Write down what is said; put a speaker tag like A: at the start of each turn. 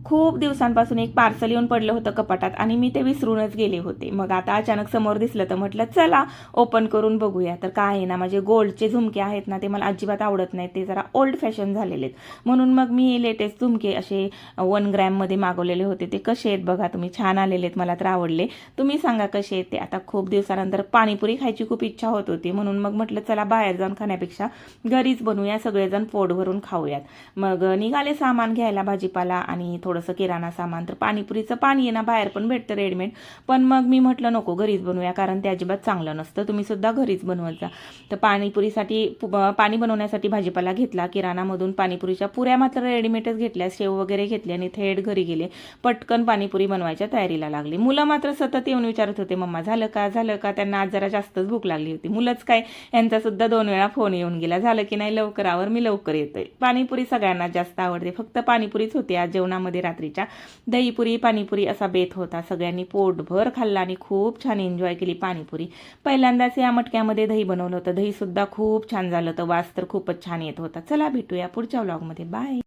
A: खूप दिवसांपासून एक पार्सल येऊन पडलं होतं कपाटात आणि मी ते विसरूनच गेले होते. मग आता अचानक समोर दिसलं तर म्हटलं चला ओपन करून बघूया. तर काय आहे ना, माझे गोल्डचे झुमके आहेत ना, ते मला अजिबात आवडत नाहीत, ते जरा ओल्ड फॅशन झालेले आहेत. म्हणून मग मी लेटेस्ट झुमके असे 1 ग्रॅममध्ये मागवलेले होते. ते कसे आहेत बघा तुम्ही, छान आलेले आहेत, मला तर आवडले. तुम्ही सांगा कसे आहेत ते. आता खूप दिवसानंतर पाणीपुरी खायची खूप इच्छा होत होती, म्हणून मग म्हटलं चला बाहेर जाऊन खाण्यापेक्षा घरीच बनवूया, सगळेजण पोट भरून खाऊयात. मग निघाले सामान घ्यायला, भाजीपाला आणि थोडंसं किराणा सामान. तर पाणीपुरीचं पाणी आहे ना, बाहेर पण भेटतं रेडीमेड, पण मग मी म्हटलं नको, घरीच बनवूया, कारण ते अजिबात चांगलं नसतं. तुम्ही सुद्धा घरीच बनवत जा. तर पाणीपुरीसाठी पाणी बनवण्यासाठी भाजीपाला घेतला, किराणामधून पाणीपुरीच्या पुऱ्या मात्र रेडीमेडच घेतल्या, शेव वगैरे घेतले आणि थेट घरी गेले. पटकन पाणीपुरी बनवायच्या तयारीला लागली. मुलं मात्र सतत येऊन विचारत होते, मम्मा झालं का झालं का. त्यांना आज जरा जास्तच भूक लागली होती. मुलंच काय, यांचा सुद्धा 2 वेळा फोन येऊन गेला, झालं की नाही लवकर आवर, मी लवकर येतोय. पाणीपुरी सगळ्यांना जास्त आवडते. फक्त पाणीपुरीच होती आज जेवणामध्ये रात्रीच्या. दहीपुरी पाणीपुरी असा बेत होता. सगळ्यांनी पोटभर खाल्ला आणि खूप छान एन्जॉय केली पाणीपुरी. पहिल्यांदाच या मटक्यामध्ये दही बनवलं होतं. दही सुद्धा खूप छान झालं होतं. वास तर खूपच छान येत होता. चला भेटूया पुढच्या व्लॉगमध्ये. बाय.